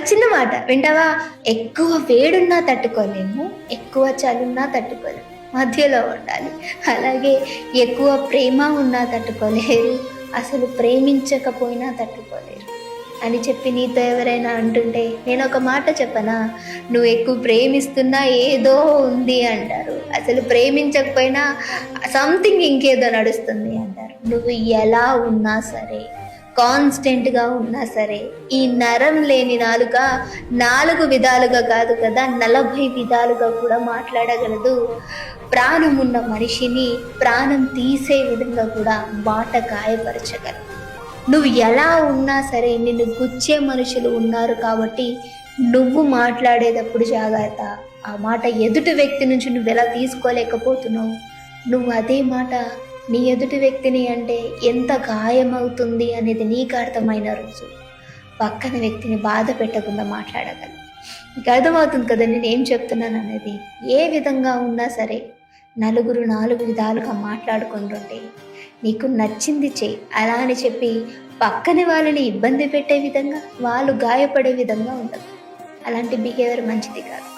చిన్న మాట వింటావా? ఎక్కువ వేడున్నా తట్టుకోలేము, ఎక్కువ చలున్నా తట్టుకోలేము. మధ్యలో ఉండాలి. అలాగే ఎక్కువ ప్రేమ ఉన్నా తట్టుకోలేరు, అసలు ప్రేమించకపోయినా తట్టుకోలేరు అని చెప్పి నీతో ఎవరైనా అంటుంటే నేను ఒక మాట చెప్పనా? నువ్వు ఎక్కువ ప్రేమిస్తున్నా ఏదో ఉంది అంటారు, అసలు ప్రేమించకపోయినా సంథింగ్ ఇంకేదో నడుస్తుంది అంటారు. నువ్వు ఎలా ఉన్నా సరే, కాన్స్టెంట్గా ఉన్నా సరే, ఈ నరం లేని నాలుక 4 విధాలుగా కాదు కదా, 40 విధాలుగా కూడా మాట్లాడగలదు. ప్రాణం ఉన్న మనిషిని ప్రాణం తీసే విధంగా కూడా మాట గాయపరచగలదు. నువ్వు ఎలా ఉన్నా సరే నిన్ను గుచ్చే మనుషులు ఉన్నారు కాబట్టి నువ్వు మాట్లాడేటప్పుడు జాగ్రత్త. ఆ మాట ఎదుటి వ్యక్తి నుంచి నువ్వు ఎలా తీసుకోలేకపోతున్నావు, నువ్వు అదే మాట నీ ఎదుటి వ్యక్తిని అంటే ఎంత గాయమవుతుంది అనేది నీకు అర్థమైన రోజు పక్కన వ్యక్తిని బాధ పెట్టకుండా మాట్లాడగలవు. నీకు అర్థమవుతుంది కదా నేను ఏం చెప్తున్నాను అనేది. ఏ విధంగా ఉన్నా సరే నలుగురు 4 విధాలుగా మాట్లాడుకుంటుంటే నీకు నచ్చింది చెయ్యి. అలా అని చెప్పి పక్కన వాళ్ళని ఇబ్బంది పెట్టే విధంగా, వాళ్ళు గాయపడే విధంగా ఉండదు. అలాంటి బిహేవియర్ మంచిది కాదు.